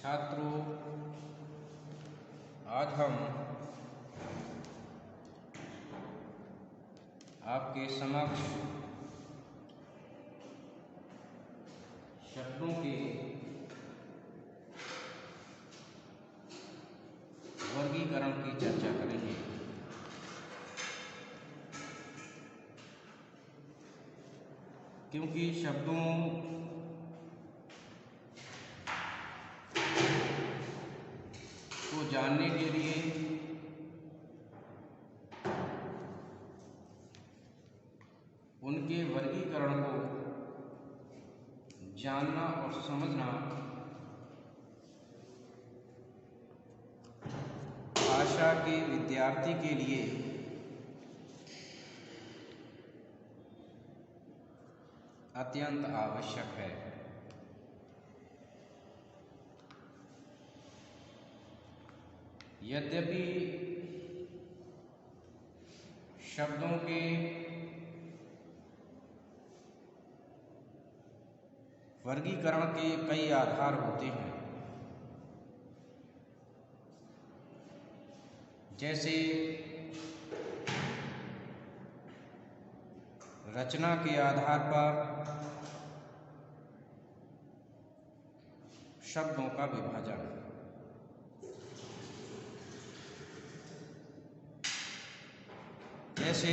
छात्रों, आज हम आपके समक्ष शब्दों के वर्गीकरण की चर्चा करेंगे। क्योंकि शब्दों को जानने के लिए उनके वर्गीकरण को जानना और समझना भाषा के विद्यार्थी के लिए अत्यंत आवश्यक है। यद्यपि शब्दों के वर्गीकरण के कई आधार होते हैं, जैसे रचना के आधार पर शब्दों का विभाजन, जैसे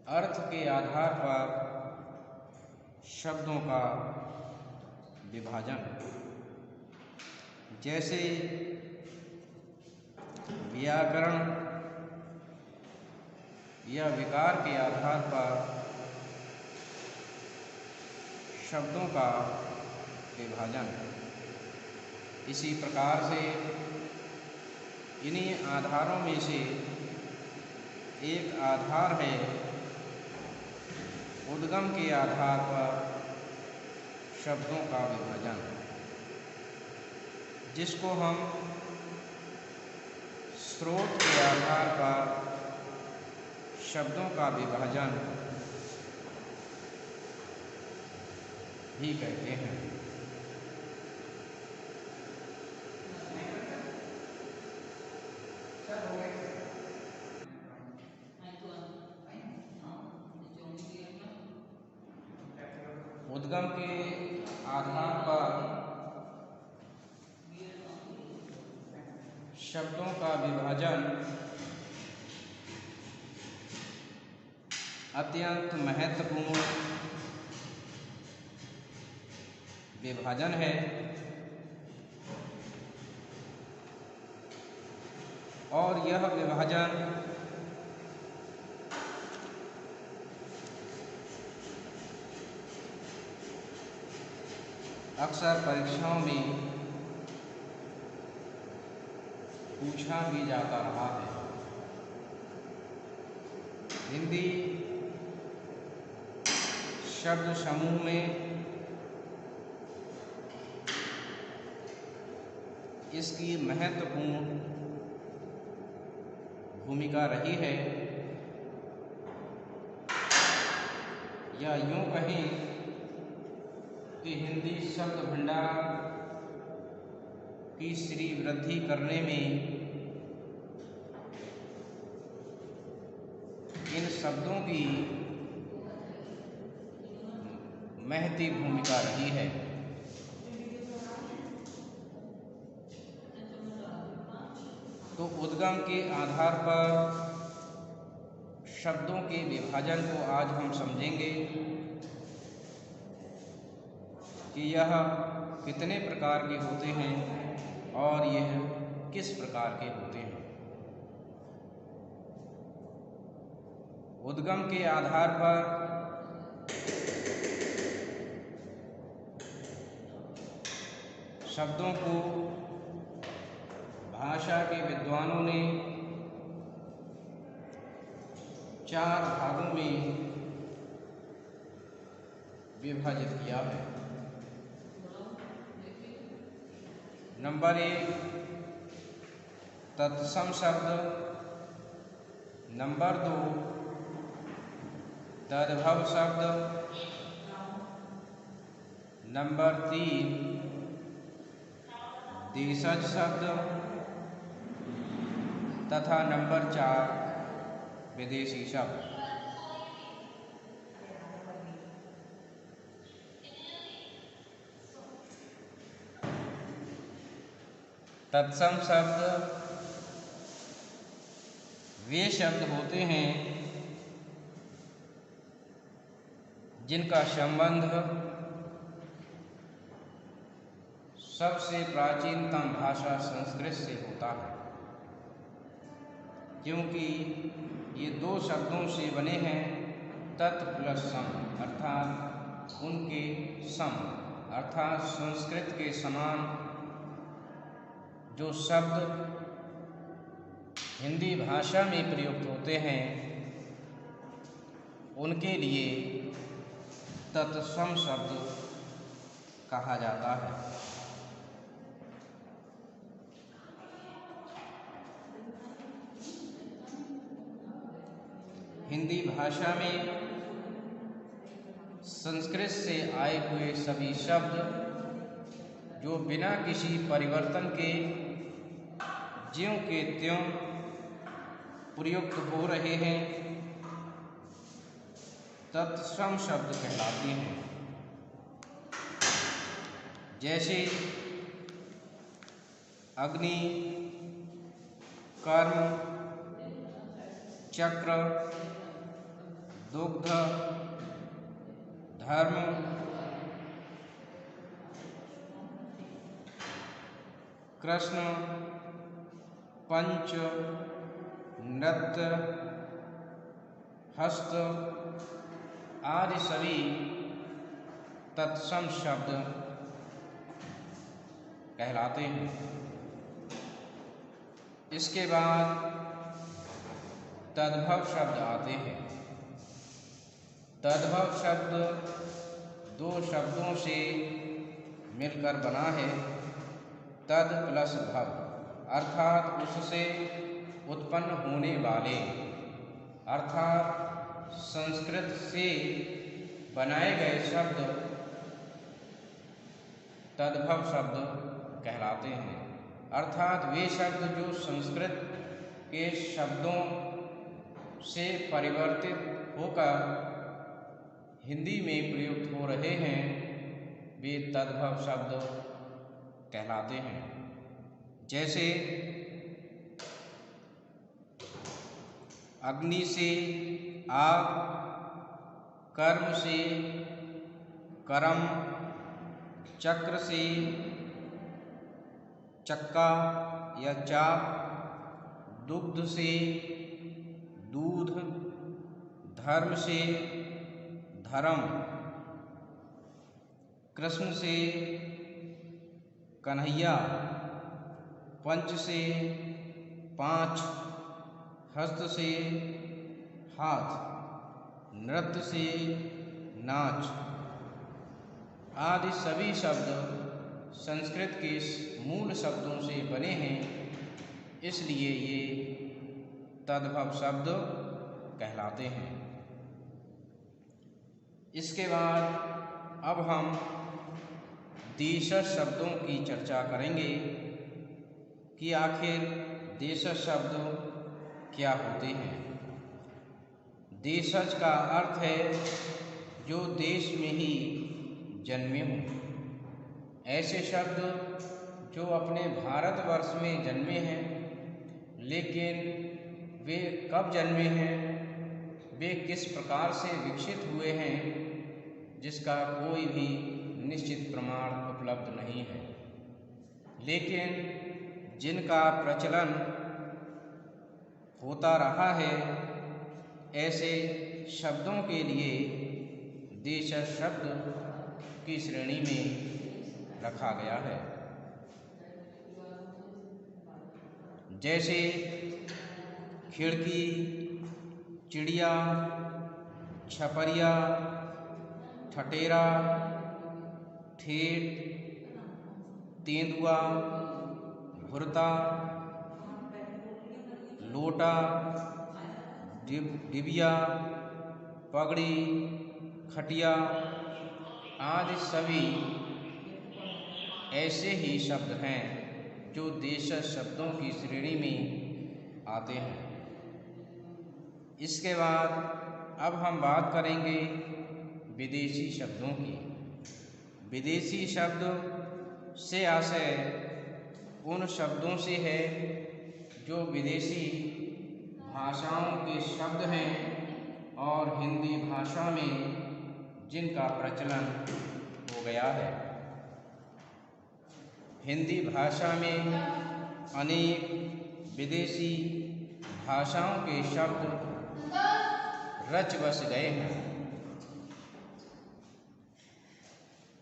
अर्थ के आधार पर शब्दों का विभाजन, जैसे व्याकरण या विकार के आधार पर शब्दों का विभाजन। इसी प्रकार से इन्हीं आधारों में से एक आधार है उद्गम के आधार पर शब्दों का विभाजन, जिसको हम स्रोत के आधार पर शब्दों का विभाजन भी कहते हैं। उद्गम के आधार पर शब्दों का विभाजन अत्यंत महत्वपूर्ण विभाजन है और यह विभाजन अक्सर परीक्षाओं में पूछा भी जाता रहा है। हिंदी शब्द समूह में इसकी महत्वपूर्ण भूमिका रही है, या यूं कहें कि हिंदी शब्द भंडार की श्री वृद्धि करने में इन शब्दों की महती भूमिका रही है। तो उद्गम के आधार पर शब्दों के विभाजन को आज हम समझेंगे कि यह कितने प्रकार के होते हैं और यह किस प्रकार के होते हैं। उद्गम के आधार पर शब्दों को भाषा के विद्वानों ने 4 भागों में विभाजित किया है। नंबर 1 तत्सम शब्द, नंबर 2 तद्भव शब्द, नंबर 3 देशज शब्द तथा नंबर 4 विदेशी शब्द। तत्सम शब्द वे शब्द होते हैं जिनका संबंध सबसे प्राचीनतम भाषा संस्कृत से होता है, क्योंकि ये दो शब्दों से बने हैं। तत् प्लस सम अर्थात उनके सम अर्थात संस्कृत के समान जो शब्द हिंदी भाषा में प्रयुक्त होते हैं उनके लिए तत्सम शब्द कहा जाता है। हिंदी भाषा में संस्कृत से आए हुए सभी शब्द जो बिना किसी परिवर्तन के ज्यों के त्यों प्रयुक्त हो रहे हैं तत्सम शब्द कहलाते हैं। जैसे अग्नि, कर्म, चक्र, दुग्ध, धर्म, कृष्ण, पंच, नृत्य, हस्त आदि सभी तत्सम शब्द कहलाते हैं। इसके बाद तद्भव शब्द आते हैं। तद्भव शब्द दो शब्दों से मिलकर बना है। तद प्लस भव अर्थात उससे उत्पन्न होने वाले अर्थात संस्कृत से बनाए गए शब्द तद्भव शब्द कहलाते हैं। अर्थात वे शब्द जो संस्कृत के शब्दों से परिवर्तित होकर हिंदी में प्रयुक्त हो रहे हैं वे तद्भव शब्द कहलाते हैं। जैसे अग्नि से आग, कर्म से कर्म, चक्र से चक्का या चाक, दुग्ध से दूध, धर्म से धर्म, कृष्ण से कन्हैया, पंच से पांच, हस्त से हाथ, नृत्य से नाच आदि सभी शब्द संस्कृत के मूल शब्दों से बने हैं, इसलिए ये तद्भव शब्द कहलाते हैं। इसके बाद अब हम देशज शब्दों की चर्चा करेंगे कि आखिर देशज शब्द क्या होते हैं। देशज का अर्थ है जो देश में ही जन्मे हों। ऐसे शब्द जो अपने भारतवर्ष में जन्मे हैं, लेकिन वे कब जन्मे हैं, वे किस प्रकार से विकसित हुए हैं, जिसका कोई भी निश्चित प्रमाण उपलब्ध नहीं है। लेकिन जिनका प्रचलन होता रहा है, ऐसे शब्दों के लिए देशज शब्द की श्रेणी में रखा गया है। जैसे खिड़की, चिड़िया, छपरिया, ठटेरा, ठेठ, तेंदुआ, भुरता, लोटा, डिबिया, पगड़ी, खटिया आदि सभी ऐसे ही शब्द हैं जो देशज शब्दों की श्रेणी में आते हैं। इसके बाद अब हम बात करेंगे विदेशी शब्दों की। विदेशी शब्द से आशय उन शब्दों से है जो विदेशी भाषाओं के शब्द हैं और हिंदी भाषा में जिनका प्रचलन हो गया है। हिंदी भाषा में अनेक विदेशी भाषाओं के शब्द रच बस गए हैं।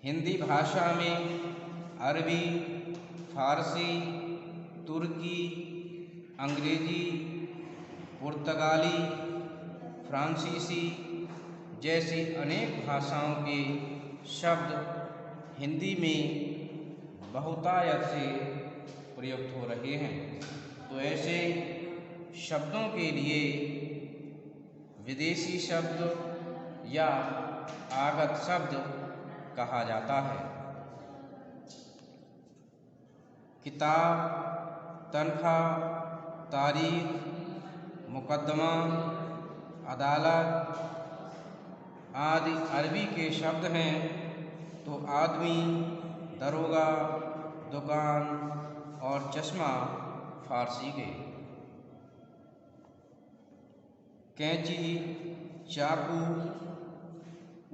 हिंदी भाषा में अरबी, फारसी, तुर्की, अंग्रेजी, पुर्तगाली, फ्रांसीसी जैसी अनेक भाषाओं के शब्द हिंदी में बहुतायत से प्रयुक्त हो रहे हैं। तो ऐसे शब्दों के लिए विदेशी शब्द या आगत शब्द कहा जाता है। किताब, तनख्वाह, तारीख, मुकदमा, अदालत आदि अरबी के शब्द हैं, तो आदमी, दरोगा, दुकान और चश्मा फारसी के। कैंची, चाकू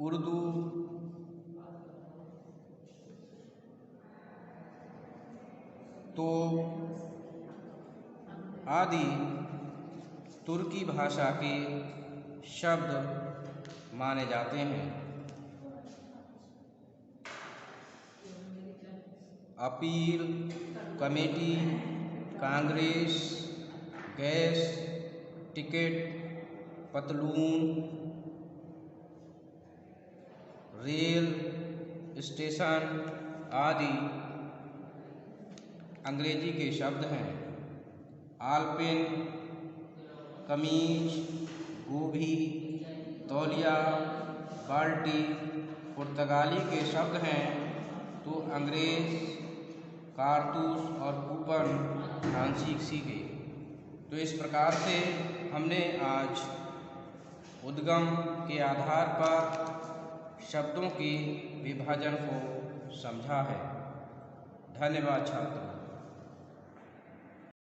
उर्दू, तो आदि तुर्की भाषा के शब्द माने जाते हैं। Appeal, committee, Congress, gas, ticket, पतलून, रेल स्टेशन आदि अंग्रेजी के शब्द हैं। आलपिन, कमीज, गोभी, तौलिया, बाल्टी पुर्तगाली के शब्द हैं, तो अंग्रेज, कारतूस और कूपन फ्रांसीसी के। तो इस प्रकार से हमने आज उद्गम के आधार पर शब्दों के विभाजन को समझा है। धन्यवाद छात्रों।